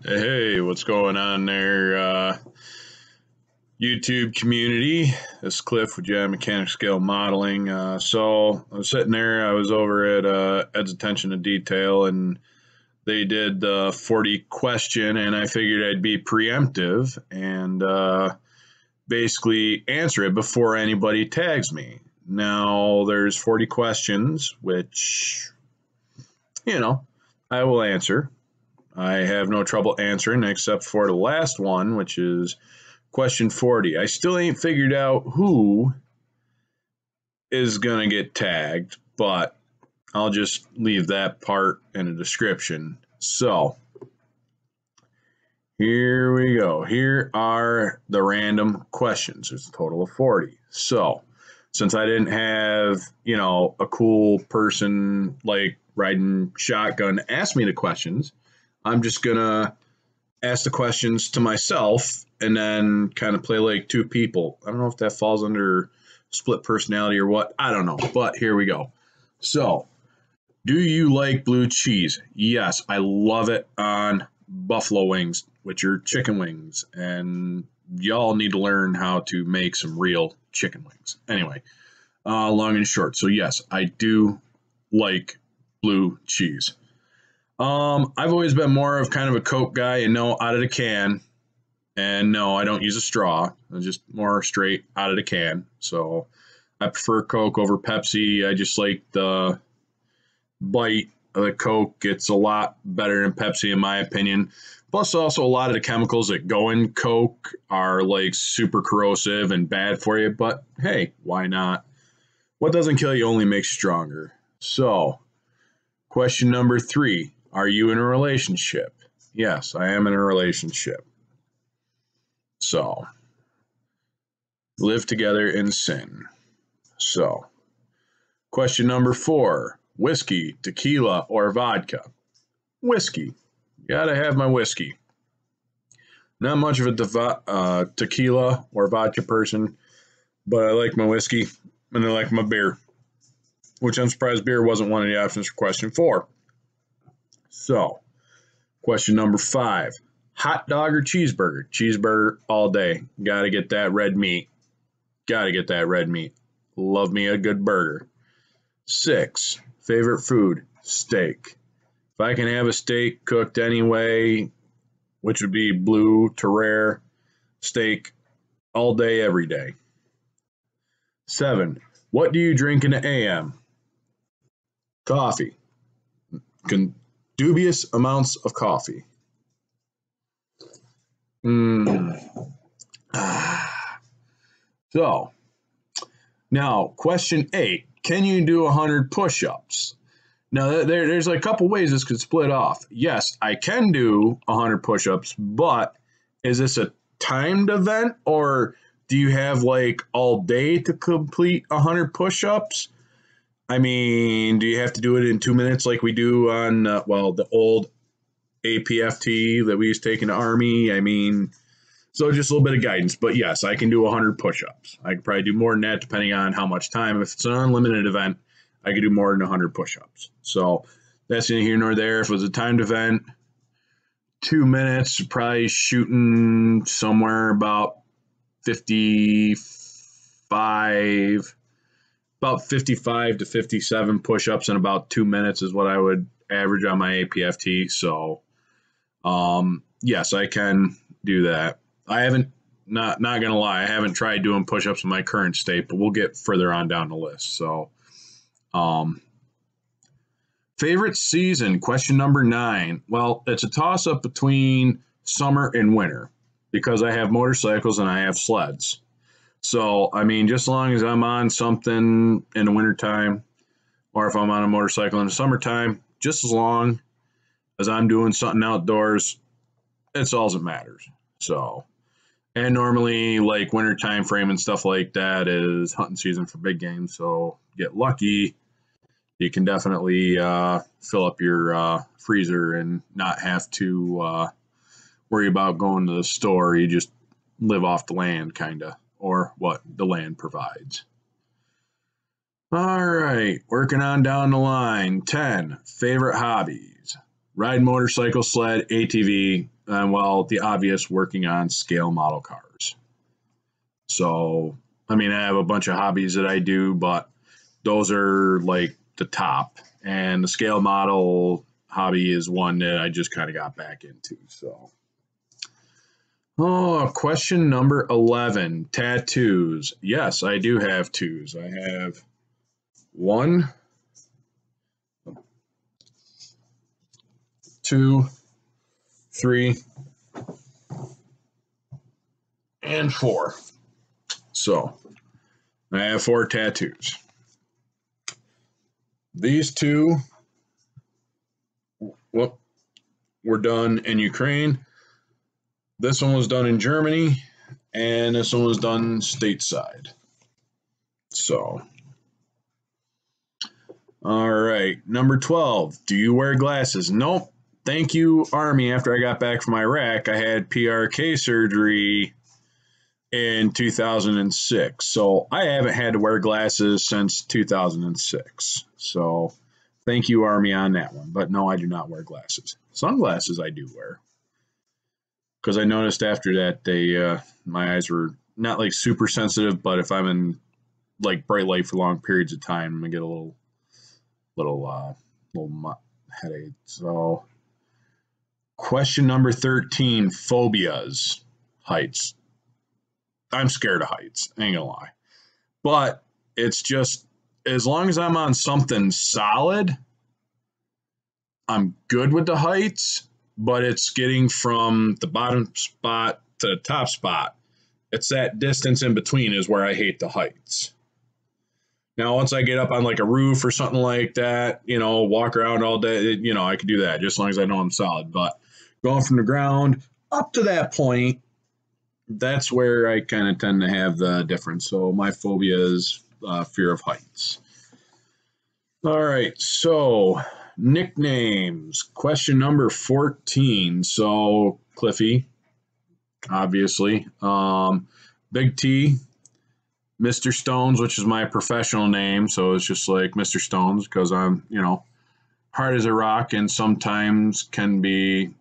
Hey, what's going on there, YouTube community? This is Cliff with Mechanic Scale Modeling. So I was sitting there, I was over at Ed's Attention to Detail, and they did the 40 question, and I figured I'd be preemptive and basically answer it before anybody tags me. Now, there's 40 questions, which, I will answer. I have no trouble answering except for the last one, which is question 40. I still ain't figured out who is going to get tagged, but I'll just leave that part in the description. So, here we go. Here are the random questions. There's a total of 40. So, since I didn't have, a cool person like riding shotgun ask me the questions, I'm just going to ask the questions to myself and then kind of play like two people. I don't know if that falls under split personality or what. I don't know, but here we go. So, do you like blue cheese? Yes, I love it on buffalo wings, which are chicken wings. And y'all need to learn how to make some real chicken wings. Anyway, long and short. So, yes, I do like blue cheese. I've always been more of kind of a Coke guy, and no, out of the can. And no, I don't use a straw. I'm just more straight out of the can. So I prefer Coke over Pepsi. I just like the bite of the Coke. It's a lot better than Pepsi in my opinion. Plus also a lot of the chemicals that go in Coke are like super corrosive and bad for you. But hey, why not? What doesn't kill you only makes you stronger. So question number 3. Are you in a relationship? Yes, I am in a relationship. So, live together in sin. So, question number 4. Whiskey, tequila, or vodka? Whiskey. Gotta have my whiskey. Not much of a tequila or vodka person, but I like my whiskey and I like my beer, which I'm surprised beer wasn't one of the options for question 4. So, question number 5. Hot dog or cheeseburger? Cheeseburger all day. Gotta get that red meat. Gotta get that red meat. Love me a good burger. 6. Favorite food? Steak. If I can have a steak cooked anyway, which would be blue to rare, steak all day, every day. 7. What do you drink in the AM? Coffee. Dubious amounts of coffee. So, now question 8. Can you do 100 push-ups? Now, there's a couple ways this could split off. Yes, I can do 100 push-ups, but is this a timed event, or do you have like all day to complete 100 push-ups? I mean, do you have to do it in 2 minutes like we do on, the old APFT that we used to take in the Army? I mean, so just a little bit of guidance. But yes, I can do 100 push-ups. I could probably do more than that depending on how much time. If it's an unlimited event, I could do more than 100 push-ups. So that's neither here nor there. If it was a timed event, 2 minutes, probably shooting somewhere about 55 to 57 push-ups in about 2 minutes is what I would average on my APFT. So, yes, I can do that. I haven't, not gonna lie, I haven't tried doing push-ups in my current state, but we'll get further on down the list. So, favorite season, question number 9. Well, it's a toss-up between summer and winter because I have motorcycles and I have sleds. So, I mean, just as long as I'm on something in the wintertime, or if I'm on a motorcycle in the summertime, just as long as I'm doing something outdoors, it's all that matters. So, and normally, like winter time frame and stuff like that is hunting season for big game. So, get lucky, you can definitely fill up your freezer and not have to worry about going to the store. You just live off the land, kind of, or what the land provides. All right, working on down the line. 10, favorite hobbies. ride motorcycle, sled, ATV, and well, the obvious working on scale model cars. So, I mean, I have a bunch of hobbies that I do, but those are like the top. And the scale model hobby is one that I just kind of got back into. So, oh, question number 11, tattoos. Yes, I do have twos. I have 1, 2, 3, and 4. So I have 4 tattoos. These 2 were done in Ukraine. This one was done in Germany, and this one was done stateside. So, all right, number 12. Do you wear glasses? Nope. Thank you, Army. After I got back from Iraq, I had PRK surgery in 2006. So I haven't had to wear glasses since 2006. So thank you, Army, on that one. But no, I do not wear glasses. Sunglasses I do wear. Because I noticed after that, my eyes were not like super sensitive, but if I'm in like bright light for long periods of time, I get a little headache. So, question number 13: phobias, heights. I'm scared of heights. Ain't gonna lie, but it's just as long as I'm on something solid, I'm good with the heights. But it's getting from the bottom spot to the top spot. It's that distance in between is where I hate the heights. Now, once I get up on like a roof or something like that, walk around all day, I could do that just as long as I know I'm solid. But going from the ground up to that point, that's where I kind of tend to have the difference. So my phobia is fear of heights. All right, so nicknames. Question number 14. So Cliffy, obviously. Big T, Mr. Stones, which is my professional name. So it's just like Mr. Stones because I'm, hard as a rock and sometimes can be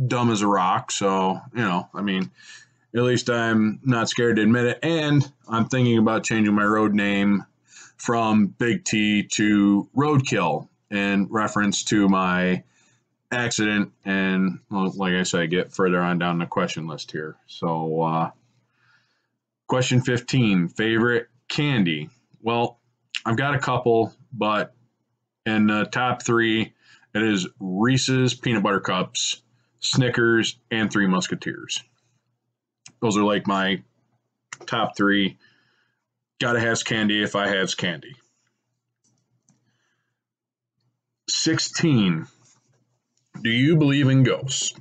dumb as a rock. So, at least I'm not scared to admit it. And I'm thinking about changing my road name from Big T to Roadkill in reference to my accident. And well, like I said, I get further on down the question list here. So, question 15, favorite candy. Well, I've got a couple, but in the top 3, it is Reese's Peanut Butter Cups, Snickers, and 3 Musketeers. Those are like my top 3. Gotta have candy if I have candy. 16. Do you believe in ghosts?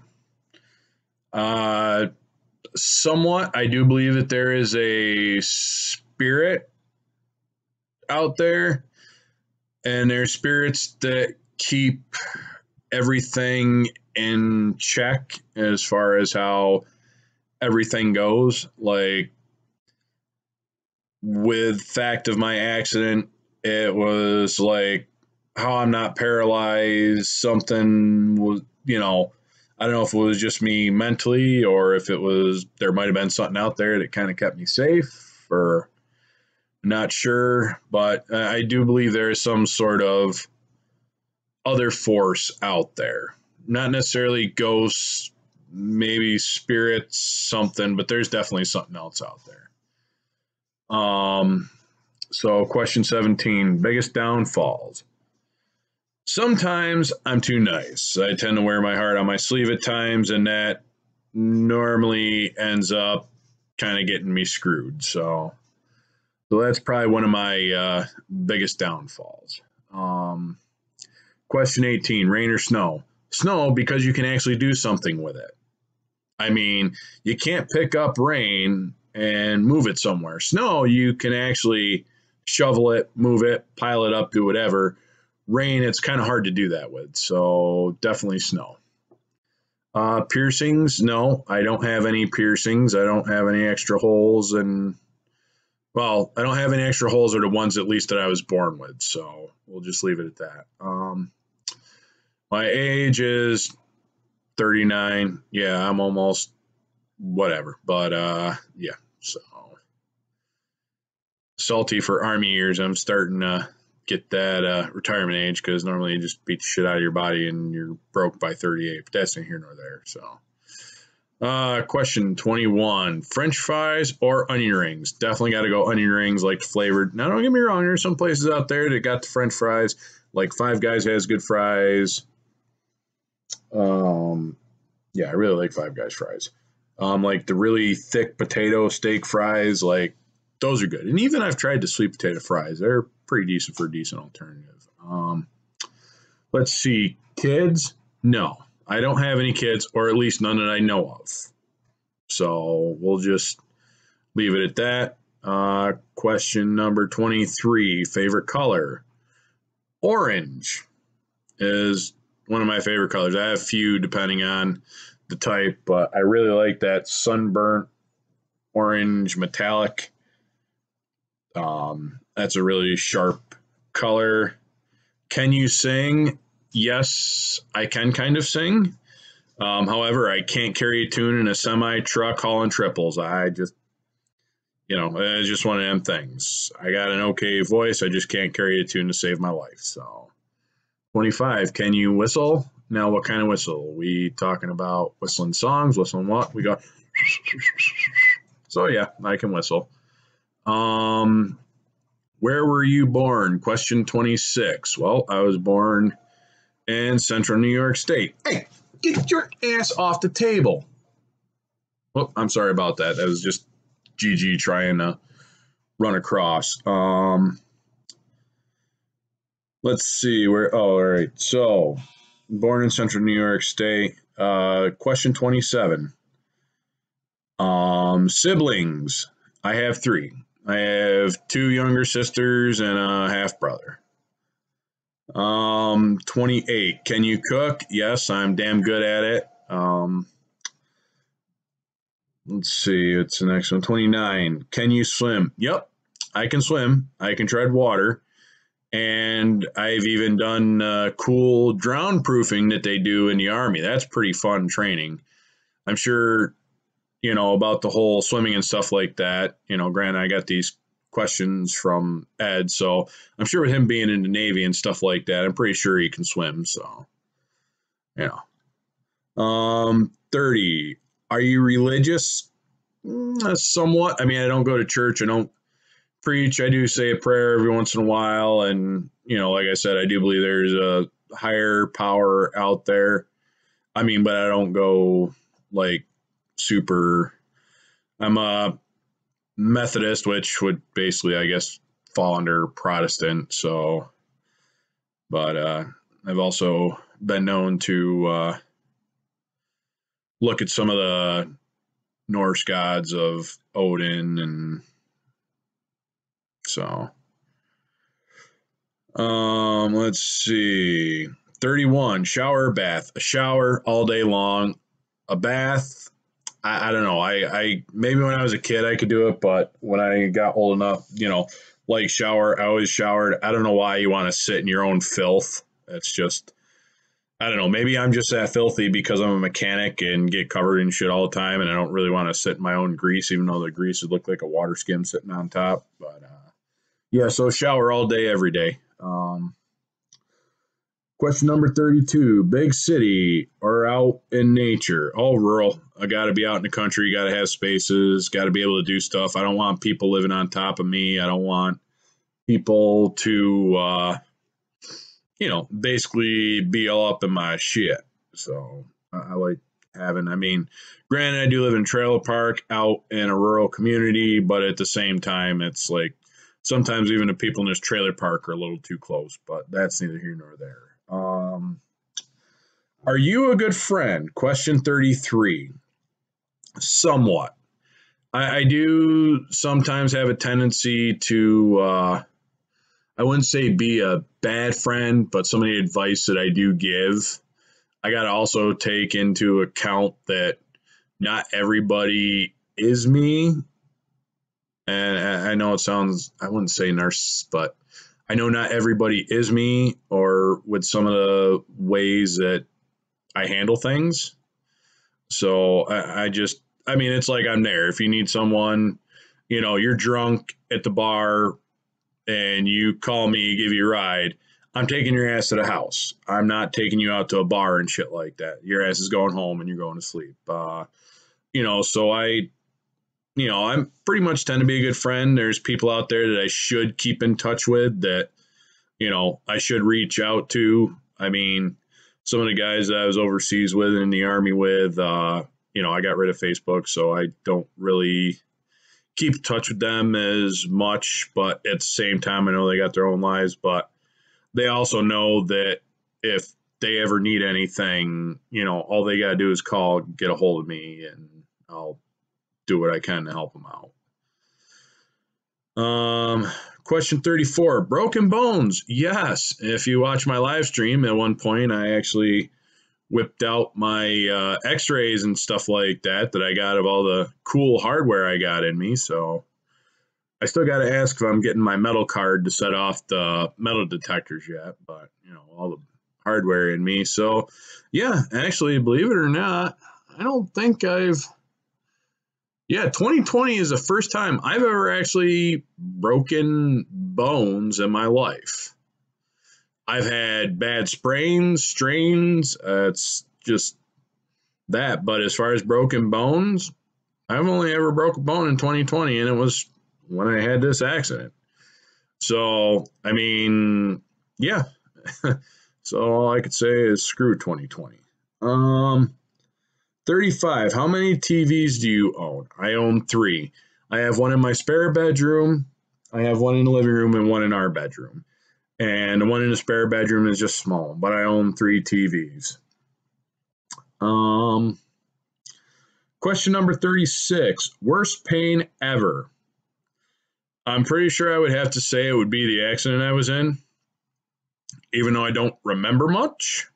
Somewhat. I do believe that there is a spirit out there, and there's spirits that keep everything in check as far as how everything goes. Like, with fact of my accident, it was like how I'm not paralyzed. Something was, I don't know if it was just me mentally or if there might have been something out there that kind of kept me safe, or not sure. But I do believe there is some sort of other force out there. Not necessarily ghosts, maybe spirits, something, but there's definitely something else out there. So question 17, biggest downfalls. Sometimes I'm too nice. I tend to wear my heart on my sleeve at times, and that normally ends up kind of getting me screwed. So that's probably one of my biggest downfalls. Question 18, rain or snow? Snow, because you can actually do something with it. I mean, you can't pick up rain and move it somewhere. Snow, you can actually shovel it, move it, pile it up, do whatever. Rain, it's kind of hard to do that with. So definitely snow. Piercings, no, I don't have any piercings. I don't have any extra holes. And, well, I don't have any extra holes, or the ones at least that I was born with. So we'll just leave it at that. My age is 39. Yeah, I'm almost whatever. But yeah, so salty for Army years. I'm starting to get that retirement age because normally you just beat the shit out of your body and you're broke by 38. But that's neither here nor there. So question 21. French fries or onion rings? Definitely got to go onion rings, like flavored. Now, don't get me wrong. There's some places out there that got the French fries. Like Five Guys has good fries. Yeah, I really like Five Guys fries. Like the really thick potato steak fries, like those are good. And even I've tried the sweet potato fries. They're pretty decent for a decent alternative. Let's see. Kids? No, I don't have any kids, or at least none that I know of. So we'll just leave it at that. Question number 23. Favorite color? Orange is one of my favorite colors. I have a few depending on the type, but I really like that sunburnt orange metallic. That's a really sharp color. Can you sing? Yes, I can kind of sing. However, I can't carry a tune in a semi truck hauling triples. I just, it's just one of them things. I got an okay voice. I just can't carry a tune to save my life. So, 25. Can you whistle? Now, what kind of whistle? We talking about whistling songs, whistling what? We got. So yeah, I can whistle. Where were you born? Question 26. Well, I was born in central New York State. Hey, get your ass off the table. Oh, I'm sorry about that. That was just Gigi trying to run across. Let's see where. Oh, all right. So, born in central New York State. Question 27. Siblings. I have 3. I have 2 younger sisters and a half brother. 28. Can you cook? Yes, I'm damn good at it. Let's see. It's the next one. 29. Can you swim? Yep, I can swim. I can tread water. And I've even done cool drown proofing that they do in the Army. That's pretty fun training. I'm sure, about the whole swimming and stuff like that. Granted, I got these questions from Ed, so I'm sure with him being in the Navy and stuff like that, I'm pretty sure he can swim. So, 30. Are you religious? Somewhat. I mean, I don't go to church. I don't preach. I do say a prayer every once in a while, and like I said, I do believe there's a higher power out there. I mean, but I don't go like super. I'm a Methodist, which would basically, I guess, fall under Protestant. So, but I've also been known to look at some of the Norse gods of Odin, and so let's see. 31. Shower or bath? A shower all day long. A bath, I don't know. I maybe when I was a kid I could do it, but when I got old enough, like shower, I always showered. I don't know why you want to sit in your own filth. That's just, I don't know. Maybe I'm just that filthy because I'm a mechanic and get covered in shit all the time, and I don't really want to sit in my own grease, even though the grease would look like a water skim sitting on top. But yeah, so shower all day, every day. Question number 32. Big city or out in nature? All rural. I got to be out in the country. Got to have spaces. Got to be able to do stuff. I don't want people living on top of me. I don't want people to, basically be all up in my shit. So I like having, granted, I do live in a trailer park out in a rural community, but at the same time, it's like sometimes even the people in this trailer park are a little too close, but that's neither here nor there. Are you a good friend? Question 33. Somewhat. I do sometimes have a tendency to, I wouldn't say be a bad friend, but some of the advice that I do give, I got to also take into account that not everybody is me. And I know it sounds, I wouldn't say narcissist, but I know not everybody is me or bar with some of the ways that I handle things. So I mean, it's like I'm there. If you need someone, you're drunk at the bar and you call me, give you a ride, I'm taking your ass to the house. I'm not taking you out to a bar and shit like that. Your ass is going home and you're going to sleep. So I'm pretty much tend to be a good friend. There's people out there that I should keep in touch with that, I should reach out to. I mean, some of the guys that I was overseas with in the army with, I got rid of Facebook, so I don't really keep in touch with them as much. But at the same time, I know they got their own lives, but they also know that if they ever need anything, all they got to do is call, get a hold of me, and I'll do what I can to help them out. Question 34, broken bones. Yes. If you watch my live stream, at one point, I actually whipped out my x-rays and stuff like that I got of all the cool hardware I got in me. So I still got to ask if I'm getting my metal card to set off the metal detectors yet, but all the hardware in me. So yeah, actually, believe it or not, I don't think 2020 is the first time I've ever actually broken bones in my life. I've had bad sprains, strains. It's just that. But as far as broken bones, I've only ever broke a bone in 2020, and it was when I had this accident. So, I mean, yeah. So all I could say is screw 2020. 35. How many TVs do you own? I own 3. I have one in my spare bedroom, I have one in the living room, and one in our bedroom. And the one in the spare bedroom is just small, but I own 3 TVs. Question number 36. Worst pain ever? I'm pretty sure I would have to say it would be the accident I was in, even though I don't remember much.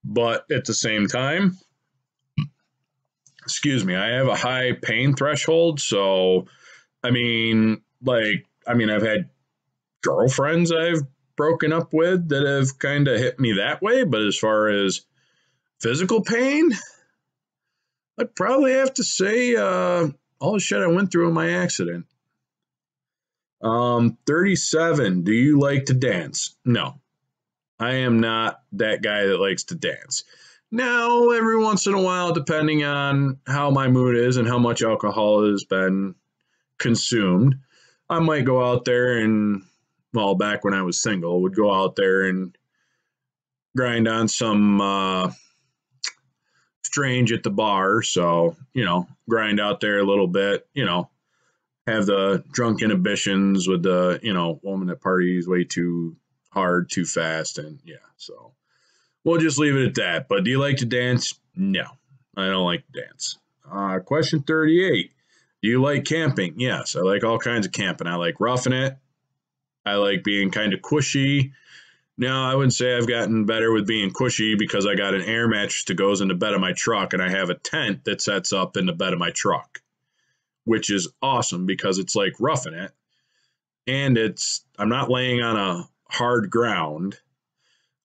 But at the same time, I have a high pain threshold. So, I've had girlfriends I've broken up with that have kind of hit me that way. But as far as physical pain, I'd probably have to say all the shit I went through in my accident. 37. Do you like to dance? No, I am not that guy that likes to dance. Now, every once in a while, depending on how my mood is and how much alcohol has been consumed, I might go out there and, back when I was single, would go out there and grind on some strange at the bar. So, grind out there a little bit, have the drunk inhibitions with the, woman that parties way too hard, too fast. And yeah, so we'll just leave it at that. But do you like to dance? No, I don't like to dance. Question 38. Do you like camping? Yes, I like all kinds of camping. I like roughing it. I like being kind of cushy. Now, I wouldn't say I've gotten better with being cushy because I got an air mattress that goes in the bed of my truck, and I have a tent that sets up in the bed of my truck, which is awesome because it's like roughing it. And I'm not laying on a hard ground.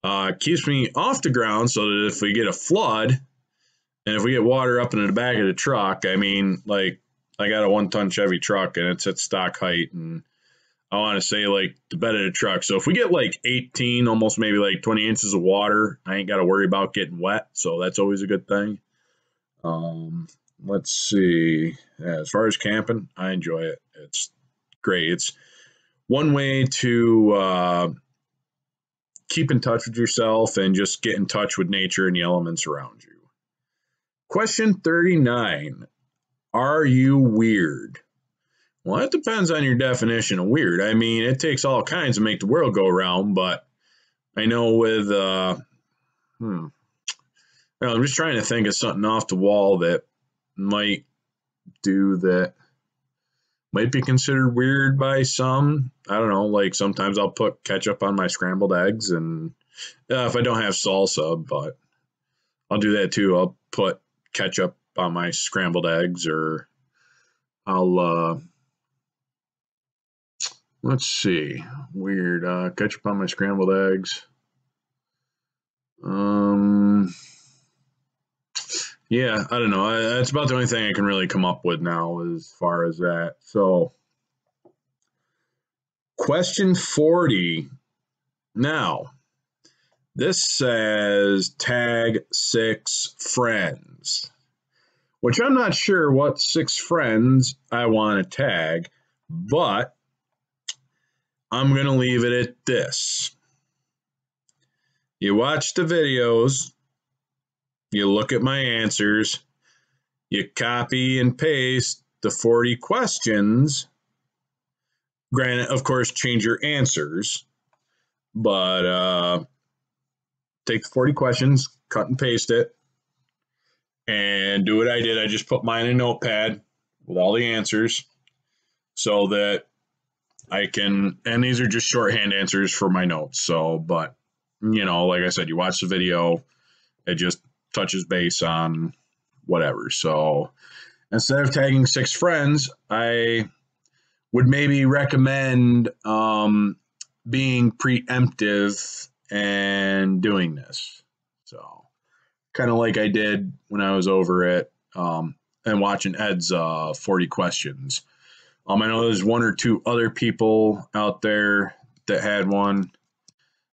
It keeps me off the ground so that if we get a flood and if we get water up into the back of the truck, I got a 1-ton Chevy truck and it's at stock height, and I want to say the bed of the truck. So if we get 18, almost maybe 20 inches of water, I ain't got to worry about getting wet. So that's always a good thing. Let's see. Yeah, as far as camping, I enjoy it. It's great. It's one way to keep in touch with yourself and just get in touch with nature and the elements around you. Question 39. Are you weird? Well, it depends on your definition of weird. I mean, it takes all kinds to make the world go round, but I know with, I'm just trying to think of something off the wall that might be considered weird by some. I don't know, sometimes I'll put ketchup on my scrambled eggs, and if I don't have salsa, but I'll do that too. I'll put ketchup on my scrambled eggs, or I'll, let's see, weird, ketchup on my scrambled eggs. Yeah, I don't know. That's about the only thing I can really come up with now as far as that. So, question 40. Now, this says tag 6 friends, which I'm not sure what 6 friends I want to tag, but I'm going to leave it at this. You watch the videos, you look at my answers, you copy and paste the 40 questions. Granted, of course, change your answers, but take the 40 questions, cut and paste it, and do what I did. I just put mine in a notepad with all the answers so that I can, and these are just shorthand answers for my notes. So, but, like I said, you watch the video, it just touches base on whatever. So instead of tagging 6 friends, I would maybe recommend being preemptive and doing this. So kind of like I did when I was over at and watching Ed's 40 questions. I know there's 1 or 2 other people out there that had one.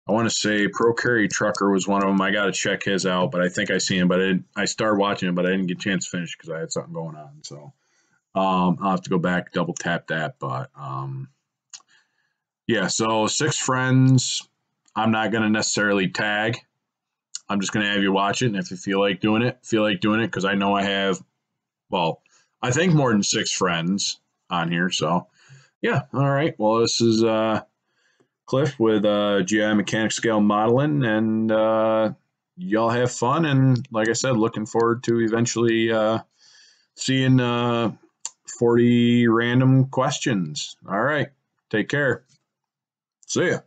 I want to say Pro Carry Trucker was one of them. I got to check his out, but I think I seen him. But I started watching it, but I didn't get a chance to finish because I had something going on. So I'll have to go back, double tap that. But yeah, so 6 friends, I'm not going to necessarily tag. I'm just going to have you watch it. And if you feel like doing it, because I know I have, well, I think more than 6 friends on here. So yeah, all right. Well, this is Cliff with GI Mechanic Scale Modeling, and y'all have fun. And like I said, looking forward to eventually seeing 40 random questions. All right. Take care. See ya.